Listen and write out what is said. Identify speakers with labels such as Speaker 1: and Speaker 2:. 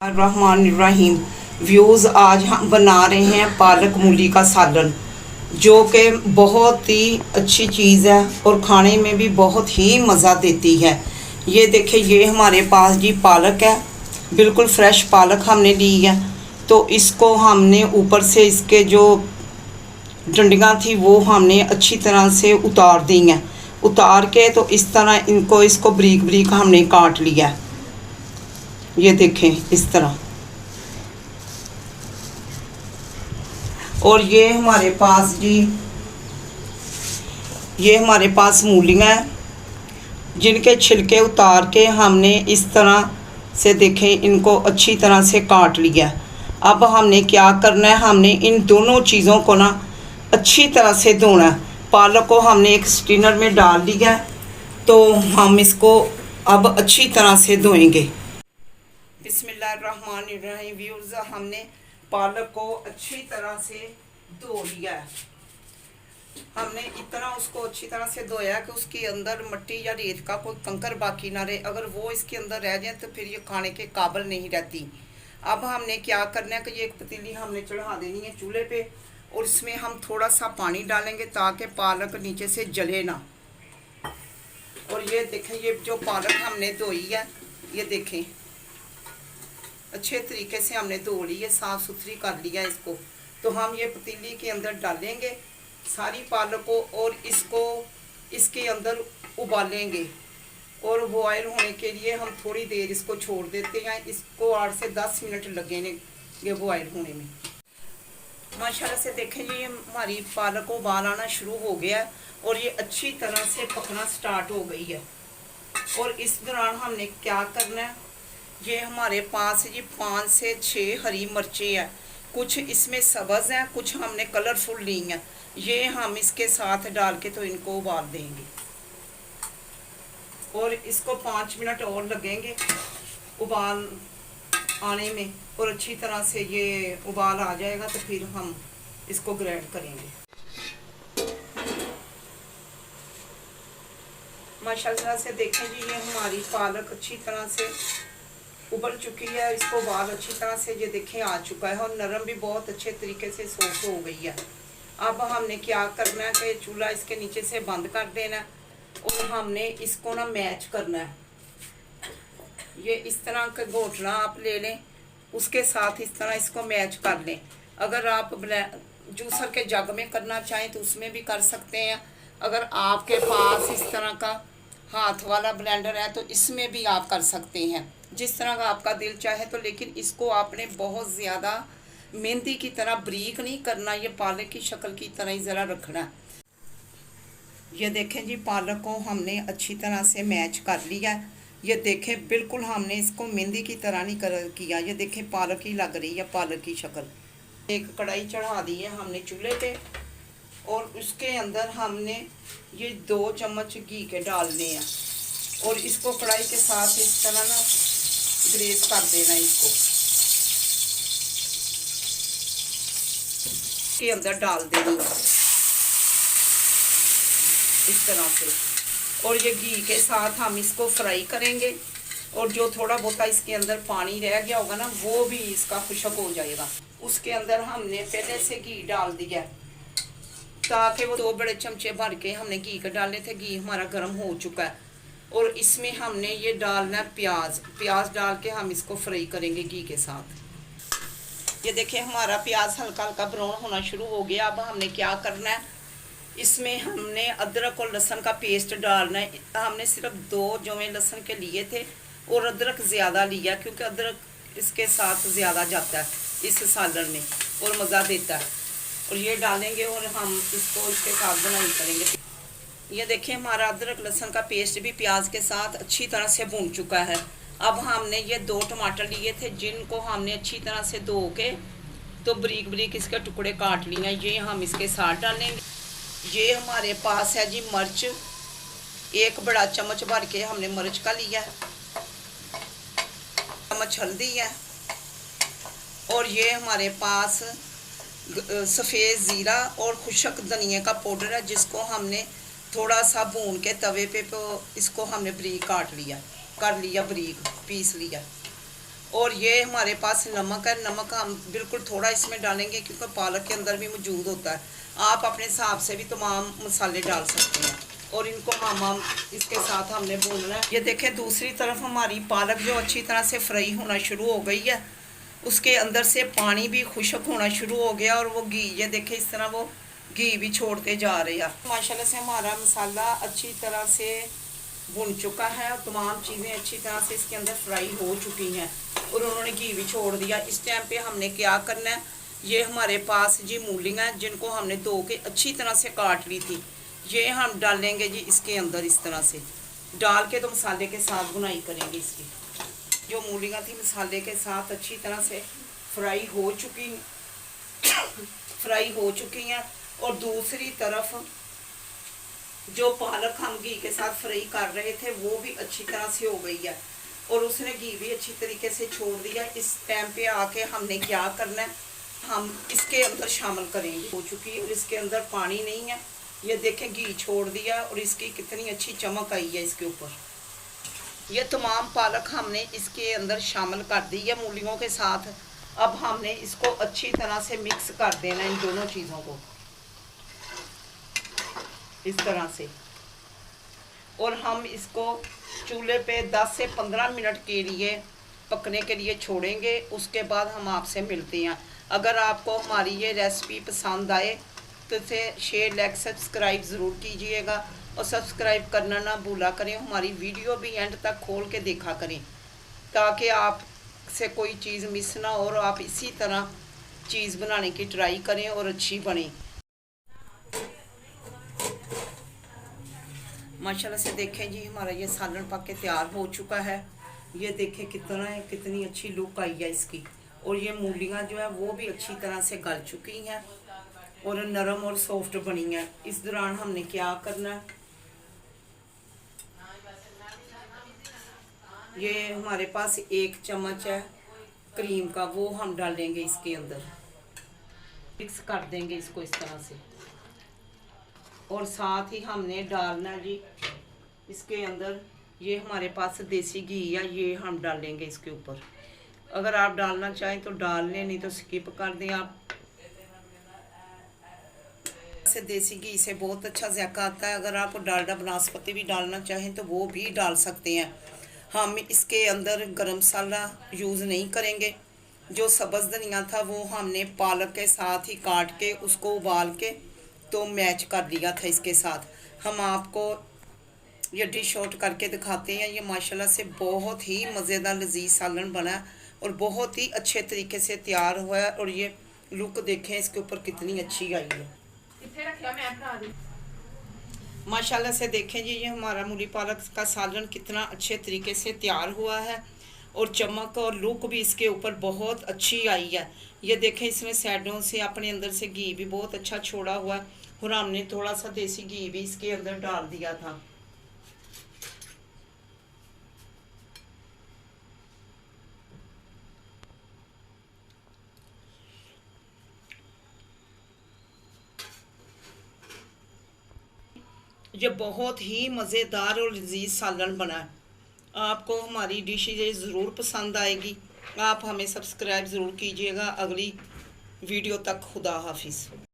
Speaker 1: रहमानिर्रहीम views. आज हम बना रहे हैं पालक मूली का सालन, जो कि बहुत ही अच्छी चीज़ है और खाने में भी बहुत ही मज़ा देती है। ये देखिए, ये हमारे पास जी पालक है, बिल्कुल फ्रेश पालक हमने ली है। तो इसको हमने ऊपर से इसके जो डंडियाँ थी वो हमने अच्छी तरह से उतार दी हैं। उतार के तो इस तरह इसको बारीक बारीक हमने काट लिया है। ये देखें इस तरह। और ये हमारे पास जी, ये हमारे पास मूलियाँ हैं, जिनके छिलके उतार के हमने इस तरह से देखें इनको अच्छी तरह से काट लिया। अब हमने क्या करना है, हमने इन दोनों चीज़ों को ना अच्छी तरह से धोना है। पालक को हमने एक स्ट्रेनर में डाल लिया, तो हम इसको अब अच्छी तरह से धोएंगे। बिस्मिल्लाहिर्रहमानिर्रहीम व्यूअर्स, हमने पालक को अच्छी तरह से धो लिया है। हमने इतना उसको अच्छी तरह से धोया कि उसके अंदर मिट्टी या रेत का कोई कंकर बाकी ना रहे। अगर वो इसके अंदर रह जाए तो फिर ये खाने के काबिल नहीं रहती। अब हमने क्या करना है कि ये एक पतीली हमने चढ़ा देनी है चूल्हे पे, और इसमें हम थोड़ा सा पानी डालेंगे ताकि पालक नीचे से जले ना। और ये देखें, ये जो पालक हमने धोई है, ये देखें अच्छे तरीके से हमने धो ली है, साफ़ सुथरी कर लिया इसको। तो हम ये पतीली के अंदर डालेंगे सारी पालक को, और इसको इसके अंदर उबालेंगे। और बॉयल होने के लिए हम थोड़ी देर इसको छोड़ देते हैं। इसको 8 से 10 मिनट लगेंगे बॉयल होने में। माशाल्लाह से देखें जी, हमारी पालक को उबाल आना शुरू हो गया और ये अच्छी तरह से पकना स्टार्ट हो गई है। और इस दौरान हमने क्या करना है, ये हमारे पास जी 5 से 6 हरी मिर्चें हैं, कुछ इसमें सब्ज़ हैं, कुछ हमने कलरफुल ली हैं। ये हम इसके साथ डाल के तो इनको उबाल देंगे, और इसको 5 मिनट और लगेंगे उबाल आने में। और अच्छी तरह से ये उबाल आ जाएगा तो फिर हम इसको ग्राइंड करेंगे। माशाल्लाह से देखें जी, ये हमारी पालक अच्छी तरह से उबल चुकी है। इसको उबाल अच्छी तरह से ये देखें आ चुका है, और नरम भी बहुत अच्छे तरीके से सॉफ्ट हो गई है। अब हमने क्या करना है कि चूल्हा इसके नीचे से बंद कर देना है, और हमने इसको ना मैच करना है। ये इस तरह का घोटना आप ले लें, उसके साथ इस तरह इसको मैच कर लें। अगर आप जूसर के जग में करना चाहें तो उसमें भी कर सकते हैं। अगर आपके पास इस तरह का हाथ वाला ब्लेंडर है तो इसमें भी आप कर सकते हैं, जिस तरह का आपका दिल चाहे। तो लेकिन इसको आपने बहुत ज़्यादा मेहंदी की तरह बारीक नहीं करना, ये पालक की शक्ल की तरह ही ज़रा रखना। ये देखें जी, पालक को हमने अच्छी तरह से मैच कर लिया। ये देखें बिल्कुल हमने इसको मेहंदी की तरह नहीं किया। ये देखें पालक ही लग रही है, पालक की शक्ल। एक कढ़ाई चढ़ा दी है हमने चूल्हे पे, और उसके अंदर हमने ये 2 चम्मच घी के डालने हैं, और इसको कढ़ाई के साथ इस तरह ना ग्रेस कर देना। इसको के अंदर डाल देनी इस तरह से, और ये घी के साथ हम इसको फ्राई करेंगे। और जो थोड़ा बहुत इसके अंदर पानी रह गया होगा ना, वो भी इसका खुशक हो जाएगा। उसके अंदर हमने पहले से घी डाल दिया, ताकि वो 2 बड़े चमचे भर के हमने घी के डाले थे। घी हमारा गर्म हो चुका है, और इसमें हमने ये डालना है प्याज डाल के हम इसको फ्राई करेंगे घी के साथ। ये देखिए, हमारा प्याज हल्का हल्का ब्राउन होना शुरू हो गया। अब हमने क्या करना है, इसमें हमने अदरक और लहसुन का पेस्ट डालना है। हमने सिर्फ 2 जवे लहसुन के लिए थे, और अदरक ज़्यादा लिया क्योंकि अदरक इसके साथ ज़्यादा जाता है इस सालन में और मज़ा देता है। और ये डालेंगे और हम इसको इसके साथ बनाई करेंगे। ये देखिए, हमारा अदरक लहसुन का पेस्ट भी प्याज के साथ अच्छी तरह से भून चुका है। अब हमने ये 2 टमाटर लिए थे, जिनको हमने अच्छी तरह से धो के तो बारीक बारीक इसके टुकड़े काट लिए हैं। ये हम इसके साथ डालेंगे। ये हमारे पास है जी मिर्च, 1 बड़ा चम्मच भर के हमने मिर्च का लिया है, चम्मच हल्दी है, और ये हमारे पास सफ़ेद ज़ीरा और खुशक धनिया का पाउडर है, जिसको हमने थोड़ा सा भून के तवे पे इसको हमने बारीक काट लिया, कर लिया बारीक, पीस लिया। और ये हमारे पास नमक है। नमक हम बिल्कुल थोड़ा इसमें डालेंगे क्योंकि पालक के अंदर भी मौजूद होता है। आप अपने हिसाब से भी तमाम मसाले डाल सकते हैं। और इनको हम इसके साथ हमने भूनना है। ये देखें दूसरी तरफ हमारी पालक जो अच्छी तरह से फ्राई होना शुरू हो गई है, उसके अंदर से पानी भी खुश्क होना शुरू हो गया और वो घी, ये देखें इस तरह वो घी भी छोड़ते जा रहे हैं। माशाल्लाह से हमारा मसाला अच्छी तरह से भुन चुका है और तमाम चीज़ें अच्छी तरह से इसके अंदर फ्राई हो चुकी हैं और उन्होंने घी भी छोड़ दिया। इस टाइम पे हमने क्या करना है, ये हमारे पास जी मूलियाँ हैं जिनको हमने धो के अच्छी तरह से काट ली थी, ये हम डालेंगे जी इसके अंदर। इस तरह से डाल के तो मसाले के साथ बुनाई करेंगे इसकी। जो मूलियाँ थी मसाले के साथ अच्छी तरह से फ्राई हो चुकी हैं। और दूसरी तरफ जो पालक हम घी के साथ फ्राई कर रहे थे वो भी अच्छी तरह से हो गई है और उसने घी भी अच्छी तरीके से छोड़ दिया। इस टाइम पे आके हमने क्या करना है, हम इसके अंदर शामिल करेंगे। हो चुकी है और इसके अंदर पानी नहीं है, ये देखें घी छोड़ दिया और इसकी कितनी अच्छी चमक आई है इसके ऊपर। ये तमाम पालक हमने इसके अंदर शामिल कर दी है मूलियों के साथ। अब हमने इसको अच्छी तरह से मिक्स कर देना इन दोनों चीज़ों को इस तरह से। और हम इसको चूल्हे पे 10 से 15 मिनट के लिए पकने के लिए छोड़ेंगे। उसके बाद हम आपसे मिलते हैं। अगर आपको हमारी ये रेसिपी पसंद आए तो इसे शेयर लाइक सब्सक्राइब ज़रूर कीजिएगा और सब्सक्राइब करना ना भूला करें। हमारी वीडियो भी एंड तक खोल के देखा करें ताकि आप से कोई चीज़ मिस ना हो और आप इसी तरह चीज़ बनाने की ट्राई करें और अच्छी बने। माशाल्लाह से देखें जी हमारा ये सालन पक के तैयार हो चुका है। ये देखें कितनी अच्छी लुक आई है इसकी। और ये मूलियाँ जो है वो भी अच्छी तरह से गल चुकी हैं और नरम और सॉफ्ट बनी हैं। इस दौरान हमने क्या करना है, ये हमारे पास 1 चम्मच है क्रीम का, वो हम डालेंगे इसके अंदर। मिक्स कर देंगे इसको इस तरह से। और साथ ही हमने डालना जी इसके अंदर, ये हमारे पास देसी घी है, ये हम डालेंगे इसके ऊपर। अगर आप डालना चाहें तो डाल लें, नहीं तो स्किप कर दें आप। से देसी घी से बहुत अच्छा जायका आता है। अगर आप डालडा बनास्पति भी डालना चाहें तो वो भी डाल सकते हैं। हम इसके अंदर गरम मसाला यूज़ नहीं करेंगे। जो सब्ज़ धनिया था वो हमने पालक के साथ ही काट के उसको उबाल के तो मैच कर लिया था इसके साथ। हम आपको ये डिश आउट करके दिखाते हैं। ये माशाल्लाह से बहुत ही मज़ेदार लजीज सालन बना है और बहुत ही अच्छे तरीके से तैयार हुआ है। और ये लुक देखें इसके ऊपर कितनी अच्छी आई है। माशाल्लाह से देखें जी ये हमारा मूली पालक का सालन कितना अच्छे तरीके से तैयार हुआ है और चमक और लुक भी इसके ऊपर बहुत अच्छी आई है। ये देखें इसमें साइडों से अपने अंदर से घी भी बहुत अच्छा छोड़ा हुआ है और हमने थोड़ा सा देसी घी भी इसके अंदर डाल दिया था। ये बहुत ही मज़ेदार और लजीज सालन बना है। आपको हमारी डिश ये ज़रूर पसंद आएगी। आप हमें सब्सक्राइब ज़रूर कीजिएगा। अगली वीडियो तक खुदा हाफिज़।